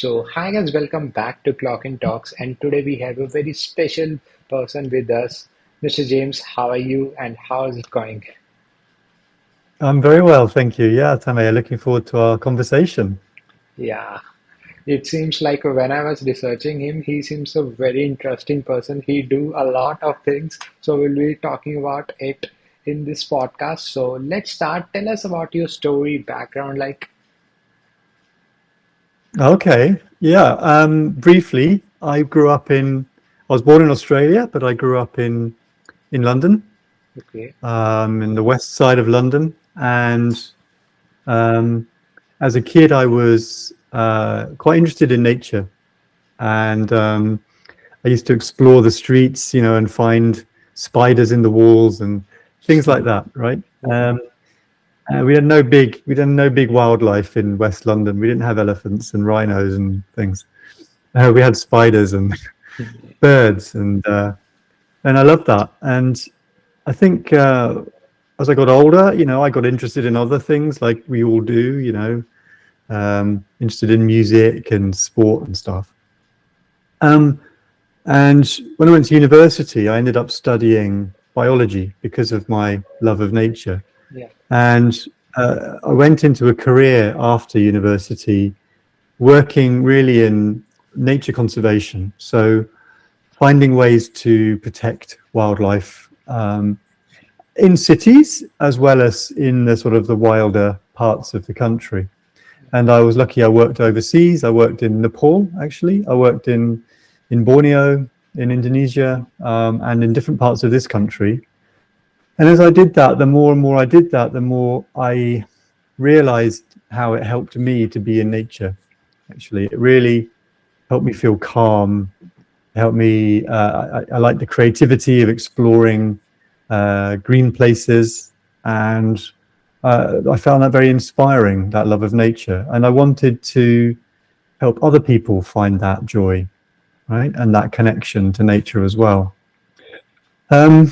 So, hi guys, welcome back to Clock and Talks. And today we have a very special person with us, Mr. James. How are you and how is it going? I'm very well, thank you. Yeah, Tamay, looking forward to our conversation. Yeah, it seems like when I was researching him, he seems a very interesting person. He do a lot of things. So we'll be talking about it in this podcast. So let's start. Tell us about your story, background, like, Okay, yeah. Briefly, I was born in Australia, but I grew up in London, okay, in the west side of London. And um, as a kid, I was quite interested in nature, and I used to explore the streets, and find spiders in the walls and things like that, right? We had no big wildlife in West London. We didn't have elephants and rhinos and things. We had spiders and birds, and I loved that. And I think as I got older, I got interested in other things, like we all do. Interested in music and sport and stuff. Um, and when I went to university, I ended up studying biology because of my love of nature. yeah, And I went into a career after university working really in nature conservation. So finding ways to protect wildlife in cities as well as in the sort of the wilder parts of the country. And I was lucky I worked overseas. I worked in Nepal, actually. I worked in Borneo, in Indonesia, and in different parts of this country. And as I did that, the more and more I did that, the more I realized how it helped me to be in nature. Actually, it really helped me feel calm. It helped me. I like the creativity of exploring green places, and I found that very inspiring. That love of nature, and I wanted to help other people find that joy, right, and that connection to nature as well. Um,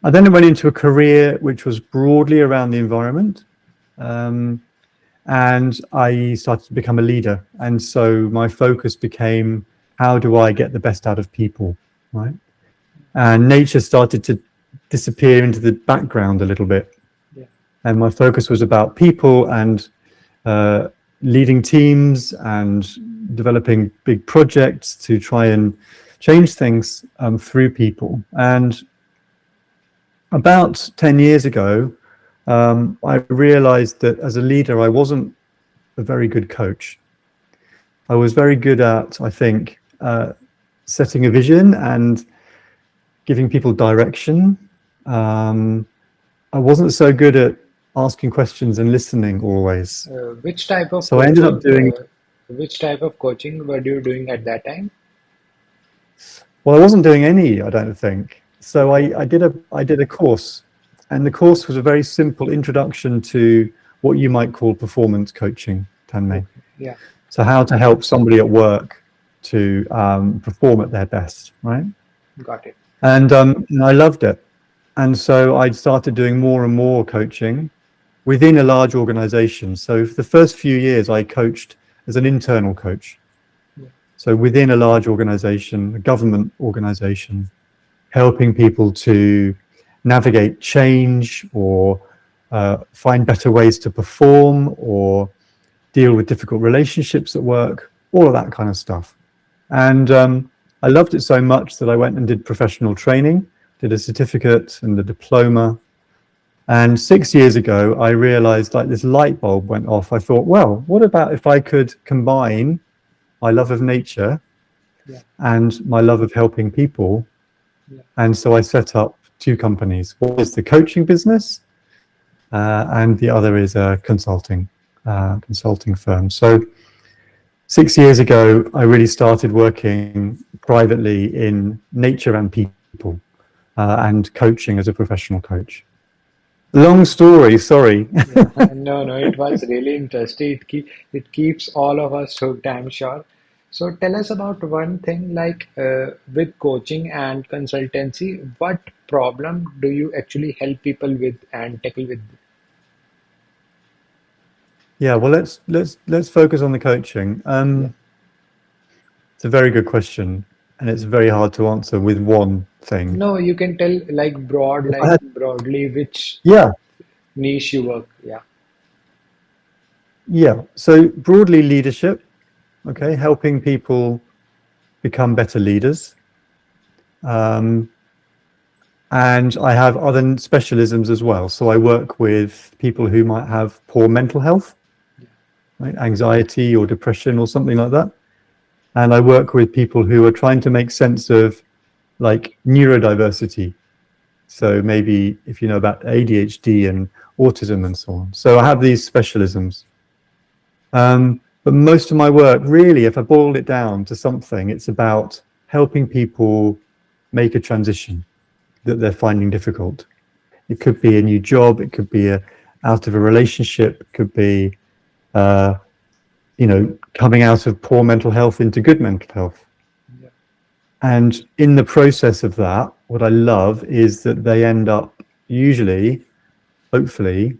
I then went into a career which was broadly around the environment. Um, and I started to become a leader. And so my focus became, how do I get the best out of people, right? And nature started to disappear into the background a little bit. yeah, And my focus was about people and uh, leading teams and developing big projects to try and change things through people. And about 10 years ago, I realized that as a leader, I wasn't a very good coach. I was very good at, I think, setting a vision and giving people direction. Um, I wasn't so good at asking questions and listening always. which type of So I ended up coaching? doing, Which type of coaching were you doing at that time? well, I wasn't doing any, I don't think. So Okay, I did a course, and the course was a very simple introduction to what you might call performance coaching, Tanmay. okay, yeah, So how to help somebody at work to perform at their best, right? got it. And I loved it. And so I started doing more and more coaching within a large organization. So for the first few years, I coached as an internal coach. Yeah, So within a large organization, a government organization, helping people to navigate change or find better ways to perform or deal with difficult relationships at work, all of that kind of stuff. And I loved it so much that I went and did professional training, did a certificate and a diploma. And 6 years ago, I realized, like, this light bulb went off. I thought, well, what about if I could combine my love of nature yeah, and my love of helping people? yeah. And so I set up two companies. One is the coaching business, and the other is a consulting firm. So 6 years ago, I really started working privately in nature and people, and coaching as a professional coach. Long story, sorry. Yeah, no, no, it was really interesting. It keeps all of us hooked, I'm sure. So tell us about one thing like with coaching and consultancy, what problem do you actually help people with and tackle with? Yeah, well, let's focus on the coaching. Yeah, It's a very good question, and it's very hard to answer with one thing. No, you can tell like broad, If I like had, broadly which yeah, niche you work. Yeah, yeah. So broadly, leadership, yeah, okay, helping people become better leaders. Um, and I have other specialisms as well. So I work with people who might have poor mental health, right, anxiety or depression or something like that. And I work with people who are trying to make sense of like neurodiversity. So maybe if you know about ADHD and autism and so on. So I have these specialisms. But most of my work, really, if I boil it down to something, it's about helping people make a transition that they're finding difficult. It could be a new job, it could be out of a relationship, it could be, uh, coming out of poor mental health into good mental health. yeah, And in the process of that, what I love is that they end up usually, hopefully,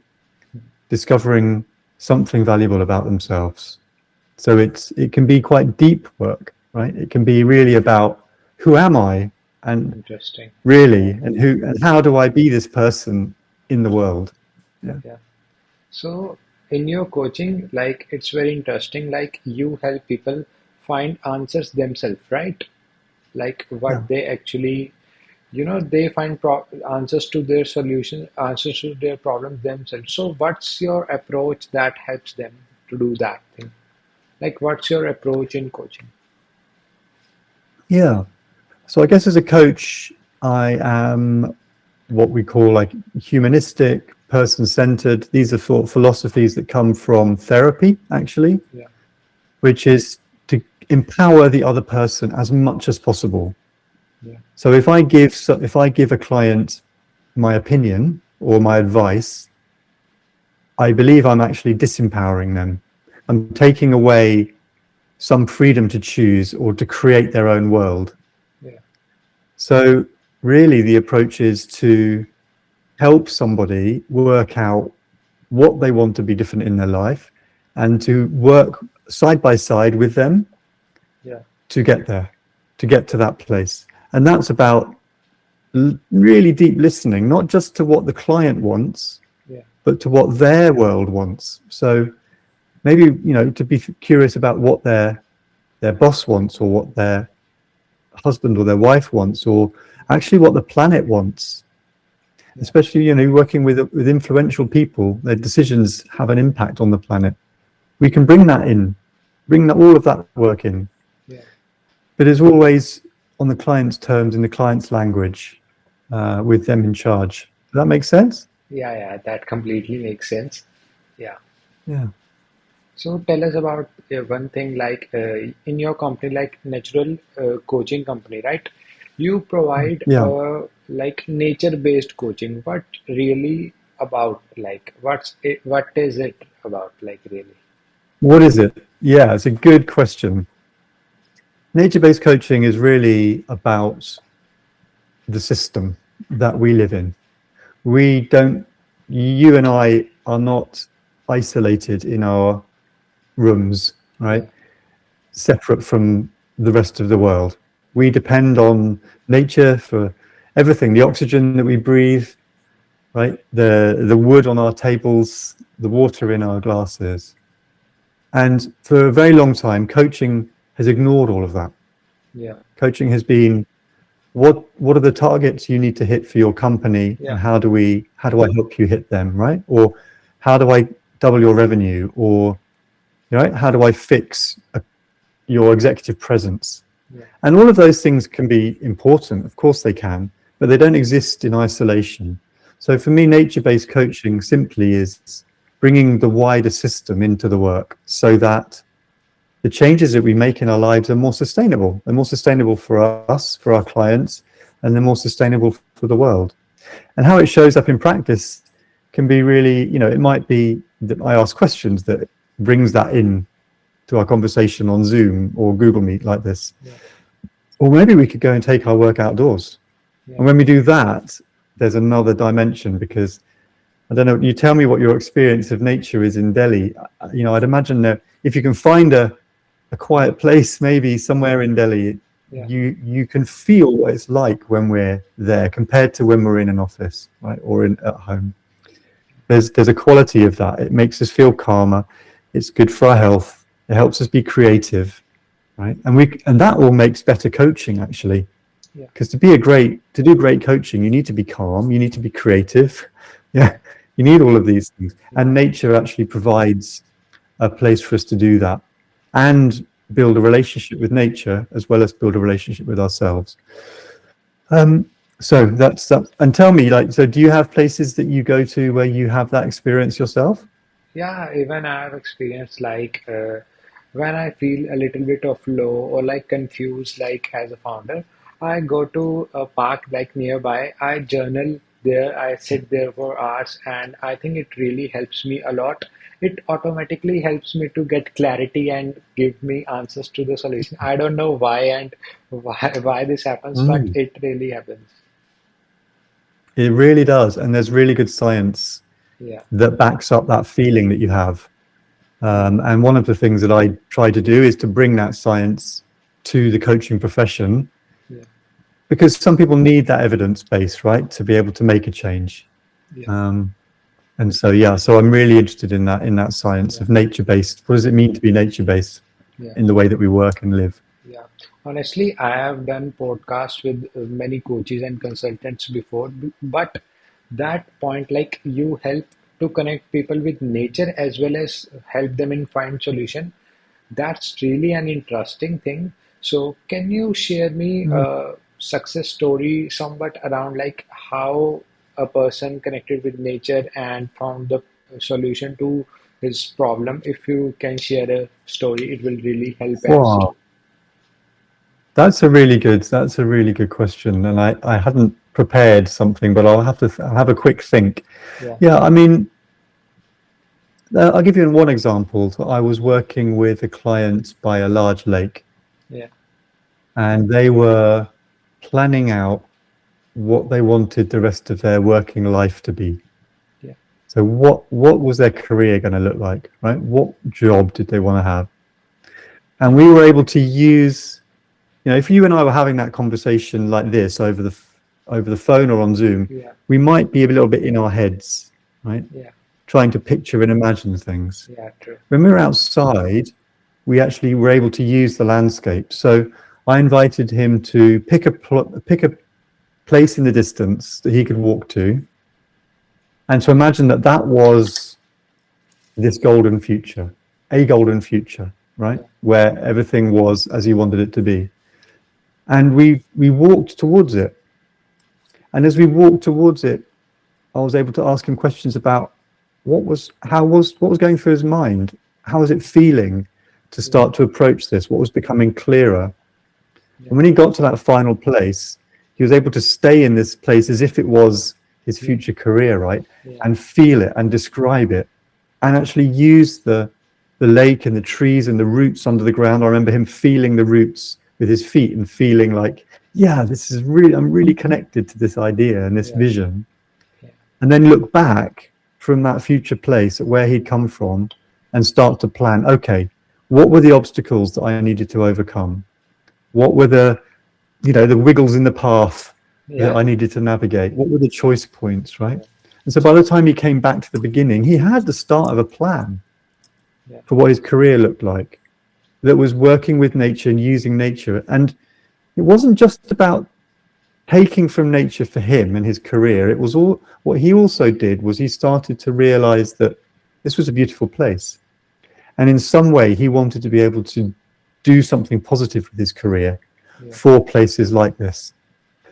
discovering something valuable about themselves. So it can be quite deep work, right? It can be really about who am I, and interesting. really, and how do I be this person in the world? Yeah, Yeah. So in your coaching, like it's very interesting, like you help people find answers themselves, right? Like yeah, what they actually, they find answers to their solution, answers to their problems themselves. So what's your approach that helps them to do that thing? Like what's your approach in coaching? yeah. So I guess as a coach, I am what we call like humanistic, person-centered. These are thought philosophies that come from therapy, actually, Yeah, which is to empower the other person as much as possible. yeah, So if I give a client my opinion or my advice, I believe I'm actually disempowering them. I'm taking away some freedom to choose or to create their own world. yeah, So really the approach is to help somebody work out what they want to be different in their life and to work side by side with them yeah, to get there, to get to that place. And that's about really deep listening, not just to what the client wants, yeah, but to what their world wants. So maybe, to be curious about what their boss wants or what their husband or their wife wants, or actually what the planet wants. yeah, Especially, working with influential people, their decisions have an impact on the planet. We can bring all of that work in, yeah. but it's always on the client's terms, in the client's language, with them in charge. Does that make sense? Yeah, yeah, that completely makes sense. Yeah. Yeah. So tell us about one thing like in your company, like natural coaching company, right? You provide Yeah. like nature-based coaching. What really about? Like what's it, what is it about? Like really? What is it? Yeah, it's a good question. Nature-based coaching is really about the system that we live in. We don't, you and I are not isolated in our rooms, Yeah, right? Separate from the rest of the world. We depend on nature for everything, the oxygen that we breathe, right? The wood on our tables, the water in our glasses. And for a very long time, coaching has ignored all of that. yeah, Coaching has been what are the targets you need to hit for your company, and yeah, how do I help you hit them, right? Or how do I double your revenue, or right, how do I fix your executive presence? yeah, And all of those things can be important, of course they can, but they don't exist in isolation. So for me, nature-based coaching simply is bringing the wider system into the work so that the changes that we make in our lives are more sustainable. They're more sustainable for us, for our clients, and they're more sustainable for the world. And how it shows up in practice can be really, it might be that I ask questions that brings that in to our conversation on Zoom or Google Meet like this. yeah, Or maybe we could go and take our work outdoors. yeah, And when we do that, there's another dimension because I don't know, you tell me what your experience of nature is in Delhi. I'd imagine that if you can find a quiet place, maybe somewhere in Delhi, yeah, you can feel what it's like when we're there compared to when we're in an office, right, or in at home. There's a quality of that. It makes us feel calmer. It's good for our health. It helps us be creative, right? And that all makes better coaching actually. yeah, Because to do great coaching, you need to be calm, you need to be creative. Yeah, you need all of these things. yeah, And nature actually provides a place for us to do that and build a relationship with nature as well as build a relationship with ourselves. Um, so that's that. And tell me, like, so do you have places that you go to where you have that experience yourself? yeah. Even I have experienced like when I feel a little bit of low or like confused, like as a founder, I go to a park like nearby. I journal there. I sit there for hours, and I think it really helps me a lot. It automatically helps me to get clarity and give me answers to the solution. I don't know why and why this happens, but Mm. it really happens. It really does. And there's really good science Yeah, that backs up that feeling that you have. yeah, And one of the things that I try to do is to bring that science to the coaching profession yeah, because some people need that evidence base, right, to be able to make a change. yeah, Um, and so, yeah, so I'm really interested in that science yeah, of nature based. What does it mean to be nature based yeah. in the way that we work and live? Yeah, honestly, I have done podcasts with many coaches and consultants before, but that point, like you help to connect people with nature as well as help them in find solution. That's really an interesting thing. So, can you share me Mm. a success story somewhat around like how a person connected with nature and found the solution to his problem? If you can share a story, it will really help as Wow, that's a really good question, and I hadn't prepared something, but I'll have to I'll have a quick think. yeah. Yeah, I mean, I'll give you one example. So I was working with a client by a large lake, Yeah, and they were planning out what they wanted the rest of their working life to be. yeah, So what was their career going to look like, right? What job did they want to have? And we were able to use, you know, if you and I were having that conversation like this over the phone or on Zoom, yeah, we might be a little bit in our heads, right? yeah, Trying to picture and imagine things. yeah, true. When we were outside, we actually were able to use the landscape. So I invited him to pick a place in the distance that he could walk to, and to imagine that that was this golden future, a golden future, right, Yeah, where everything was as he wanted it to be. And we walked towards it. And as we walked towards it, I was able to ask him questions about what was going through his mind, how was it feeling to yeah, start to approach this, what was becoming clearer. yeah, And when he got to that final place, he was able to stay in this place as if it was his yeah, future career, right? yeah, And feel it and describe it and actually use the lake and the trees and the roots under the ground. I remember him feeling the roots with his feet and feeling like, yeah, this is really, I'm really connected to this idea and this yeah, vision. yeah, And then look back from that future place at where he'd come from and start to plan, okay, what were the obstacles that I needed to overcome? What were the wiggles in the path that yeah, I needed to navigate? What were the choice points, right? yeah, And so by the time he came back to the beginning, he had the start of a plan yeah, for what his career looked like that was working with nature and using nature. And it wasn't just about taking from nature for him and his career. It was all what he also did was he started to realize that this was a beautiful place. And in some way, he wanted to be able to do something positive with his career yeah, for places like this.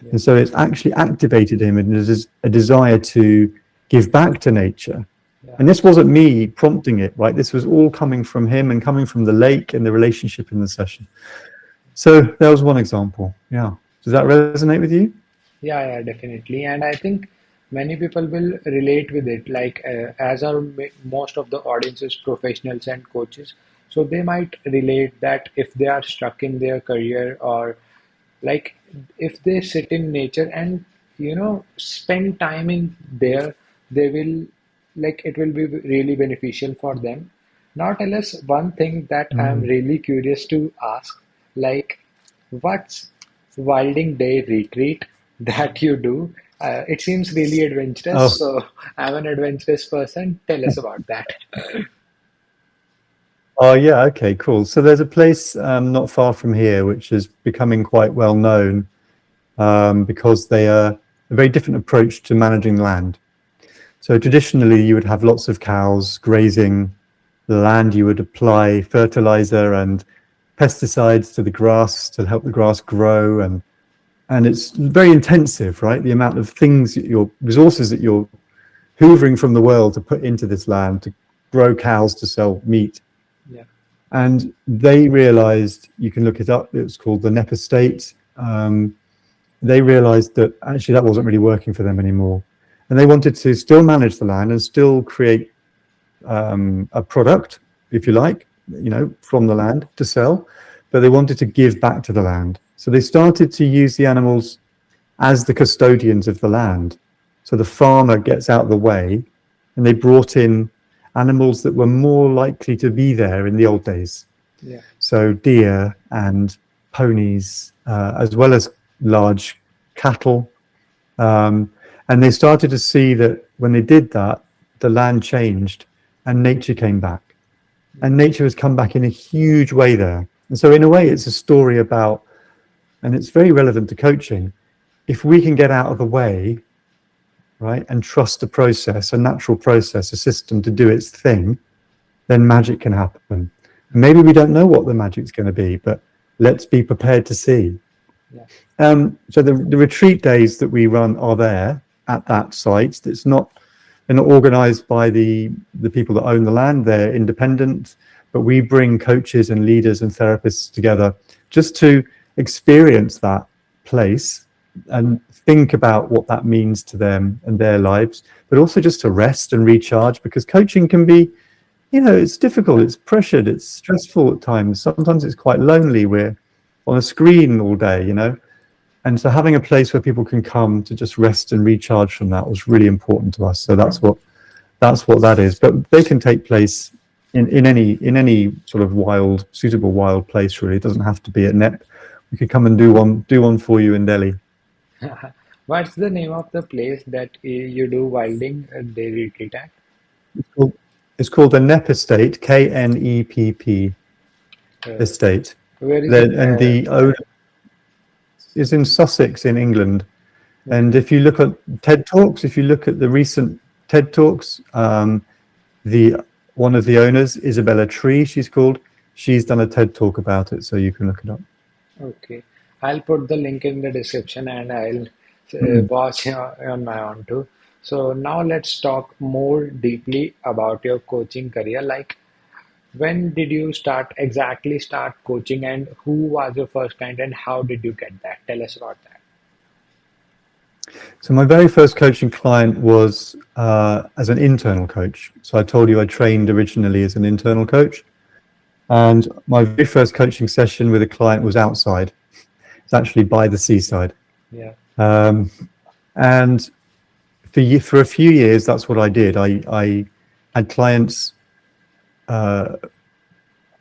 yeah, And so it's actually activated him in a desire to give back to nature. yeah, And this wasn't me prompting it, right? This was all coming from him and coming from the lake and the relationship in the session. So that was one example. Yeah. Does that resonate with you? yeah, yeah, definitely. And I think many people will relate with it. Like, as are most of the audiences, professionals and coaches, so they might relate that if they are stuck in their career or like if they sit in nature and spend time in there, they will like it will be really beneficial for them. Now tell us one thing that I'm Mm. really curious to ask, like what's Wilding Day retreat that you do? It seems really adventurous, Oh, so I'm an adventurous person. Tell us about that. oh yeah, okay, cool. So there's a place not far from here which is becoming quite well known because they are a very different approach to managing land. So traditionally, you would have lots of cows grazing the land. You would apply fertilizer and pesticides to the grass to help the grass grow, and it's very intensive, right? The amount of things, your resources that you're hoovering from the world to put into this land to grow cows to sell meat. Yeah, And they realized, you can look it up, it was called the NEP estate. They realized that actually that wasn't really working for them anymore. And they wanted to still manage the land and still create a product, if you like, from the land to sell, but they wanted to give back to the land. So they started to use the animals as the custodians of the land. So the farmer gets out of the way, and they brought in animals that were more likely to be there in the old days. yeah, So deer and ponies, as well as large cattle. Um, and they started to see that when they did that, the land changed and nature came back. yeah, And nature has come back in a huge way there. And so, in a way, it's a story about, and it's very relevant to coaching. If we can get out of the way, right, and trust a process, a natural process, a system to do its thing, then magic can happen. Maybe we don't know what the magic's going to be, but let's be prepared to see. yeah, So the retreat days that we run are there at that site. They're not organised by the people that own the land. They're independent, but we bring coaches and leaders and therapists together just to experience that place and think about what that means to them and their lives, but also just to rest and recharge, because coaching can be, it's difficult, it's pressured, it's stressful at times. Sometimes it's quite lonely. We're on a screen all day, and so having a place where people can come to just rest and recharge from that was really important to us. So that's what that is. But they can take place in any sort of suitable wild place. Really, it doesn't have to be at NEP. We could come and do one for you in Delhi. yeah. What's the name of the place that you do Wilding Day retreat at? It's called, it's called the NEP estate, KNEPP Uh, estate. where is it? And the owner is in Sussex in England. And Okay, if you look at TED Talks, if you look at the recent TED Talks, the one of the owners, Isabella Tree, she's done a TED Talk about it, so you can look it up. okay. I'll put the link in the description and I'll Mm. watch on my own too. So now let's talk more deeply about your coaching career. Like, when did you start coaching, and who was your first client, and how did you get that? Tell us about that. So my very first coaching client was as an internal coach. So I told you I trained originally as an internal coach, and my very first coaching session with a client was outside. It's actually by the seaside, Yeah, um, and for a few years, that's what I did. I had clients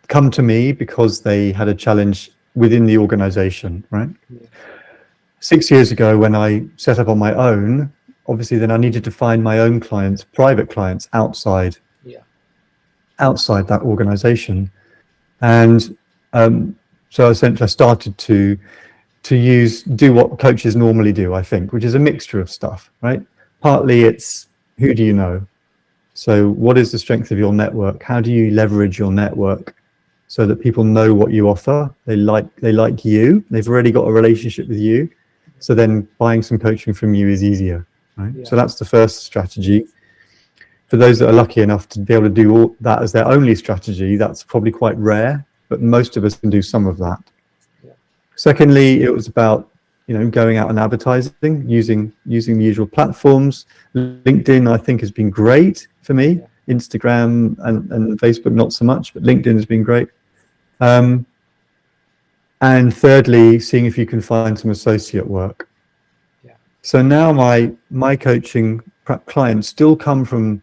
come to me because they had a challenge within the organization, right? yeah, 6 years ago, when I set up on my own, obviously then I needed to find my own clients, private clients yeah, outside that organization. And so essentially I started to do what coaches normally do, I think, which is a mixture of stuff, right? Partly it's, who do you know? So what is the strength of your network? How do you leverage your network so that people know what you offer? They like you. They've already got a relationship with you. So then buying some coaching from you is easier, right? yeah, So that's the first strategy. For those that are lucky enough to be able to do all that as their only strategy, that's probably quite rare, but most of us can do some of that. yeah, Secondly, it was about going out and advertising using the usual platforms. LinkedIn, I think, has been great for me. yeah, Instagram and Facebook, not so much, but LinkedIn has been great. Um, and thirdly, seeing if you can find some associate work. yeah, So now my coaching clients still come from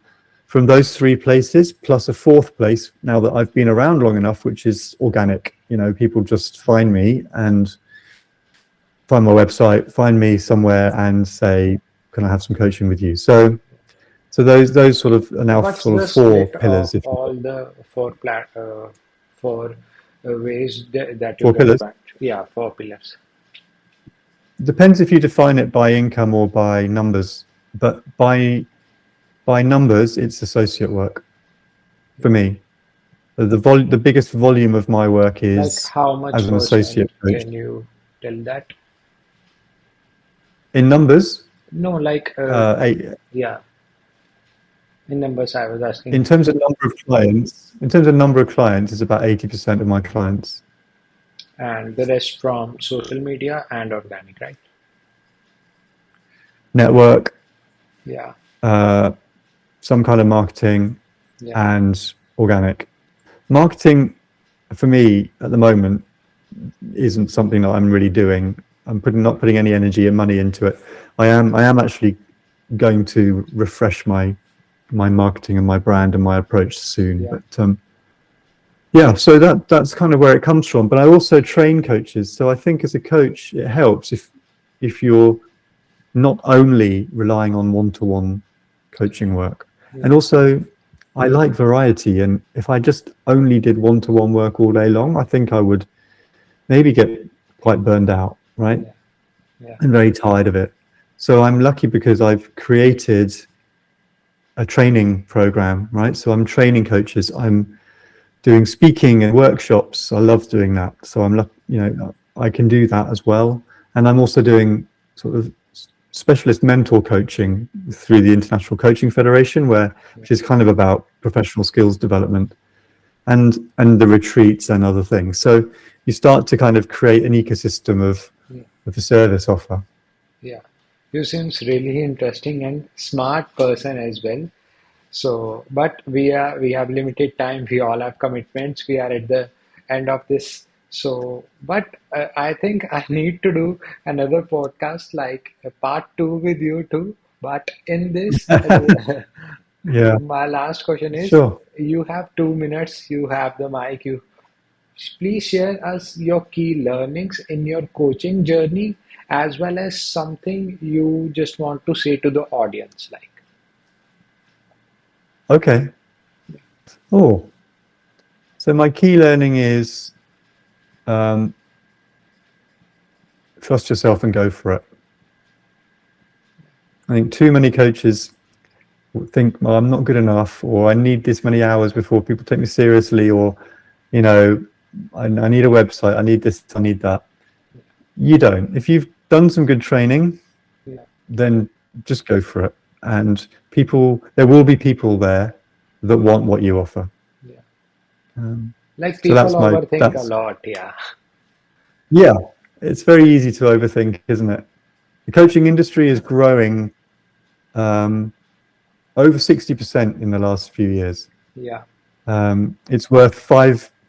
from those three places, plus a fourth place, now that I've been around long enough, which is organic. You know, people just find me and find my website, find me somewhere and say, can I have some coaching with you? So those sort of are So now what's sort of the four split pillars, of if you all the four ways that you four get pillars. back? Yeah, four pillars. Depends if you define it by income or by numbers, but by numbers, it's associate work for Yeah. me. The biggest volume of my work Like is how much as an percent? associate coach. Can you tell that? In numbers, No, like eight, yeah, in numbers I was asking. in terms of number of clients, it's about 80% of my clients. And the rest from social media and organic, right? Network, Yeah, uh, some kind of marketing, yeah, and organic. Marketing for me at the moment isn't something that I'm really doing. I'm not putting any energy and money into it. I am actually going to refresh my marketing and my brand and my approach soon. yeah, But yeah, so that's kind of where it comes from. But I also train coaches, so I think as a coach, it helps if you're not only relying on one-to-one coaching work, yeah, and also I like variety. And if I just only did one-to-one work all day long, I think I would maybe get quite burned out, right? yeah, yeah, And very tired of it. So I'm lucky because I've created a training program, right? So I'm training coaches. I'm doing speaking and workshops. I love doing that. So I can do that as well. And I'm also doing sort of specialist mentor coaching through the International Coaching Federation, yeah, which is kind of about professional skills development and the retreats and other things. So you start to kind of create an ecosystem yeah, of a service offer. yeah. You seems really interesting and smart person as well. So, but we have limited time. We all have commitments. We are at the end of this. So, but I think I need to do another podcast, like a part two with you too. But in this, Yeah, my last question is: sure. you have 2 minutes. You have the mic. You please share us your key learnings in your coaching journey, as well as something you just want to say to the audience, like. Okay. Oh, so my key learning is um, trust yourself and go for it. I think too many coaches think, well, I'm not good enough, or I need this many hours before people take me seriously, or, you know, I need a website, I need this, I need that. You don't. If you've done some good training, Yeah. then just go for it. And there will be people there that want what you offer. Yeah. Um, Like so people overthink a lot, yeah. yeah, it's very easy to overthink, isn't it? The coaching industry is growing um, over 60% in the last few years. Yeah, It's worth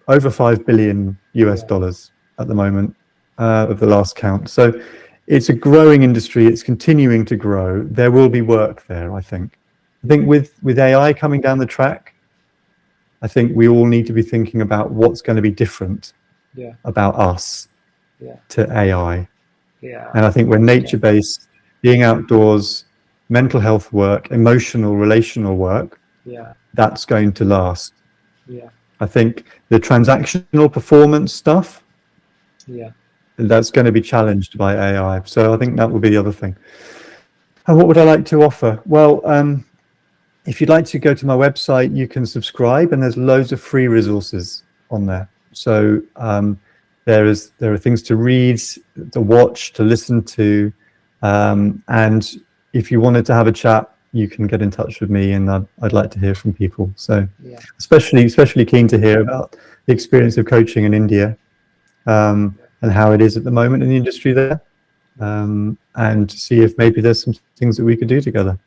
over 5 billion US yeah, dollars at the yeah, moment of the last count. So it's a growing industry. It's continuing to grow. There will yeah, be work there, I think. I yeah, think with AI coming down the track, I think we all need to be thinking about what's going to be different yeah, about us yeah, to AI. yeah, And I think we're understand. nature-based, being outdoors, mental health work, emotional, relational work, Yeah, that's going to last. yeah, I think the transactional performance stuff, yeah, that's going to be challenged by AI. So I think that will be the other thing. And what would I like to offer? Well, if you'd like to go to my website, you can subscribe, and there's loads of free resources on yeah, there. So there are things to read, to watch, to listen to, and if you wanted to have a chat, you can get in touch with me, and I'd like to hear from people. So yeah, especially keen to hear about the experience of coaching in India, and how it is at the moment in the industry there, yeah, and see if maybe there's some things that we could do together.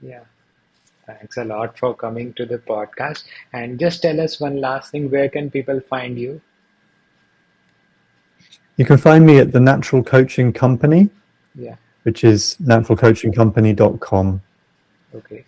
yeah. Thanks a lot for coming to the podcast. And just tell us one last thing, where can people find you? You can find me at the Natural Coaching Company, Yeah, which is naturalcoachingcompany.com. okay.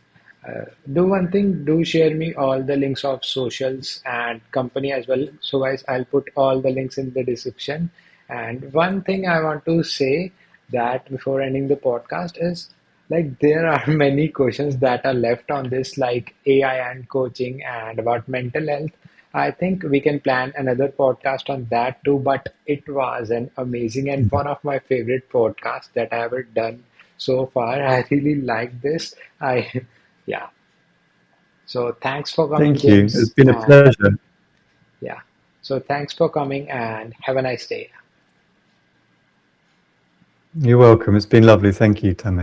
Do one thing, do share me all the links of socials and company as well. So guys, I'll put all the links in the description. And one thing I want to say that before ending the podcast is like there are many questions that are left on this, like AI and coaching and about mental health. I think we can plan another podcast on that too, but it was an amazing and one of my favorite podcasts that I ever done so far. I really like this. I yeah. So thanks for coming, Thank you. It's James. been a And pleasure. yeah. So thanks for coming and have a nice day. You're welcome. It's been lovely. Thank you, Tammy.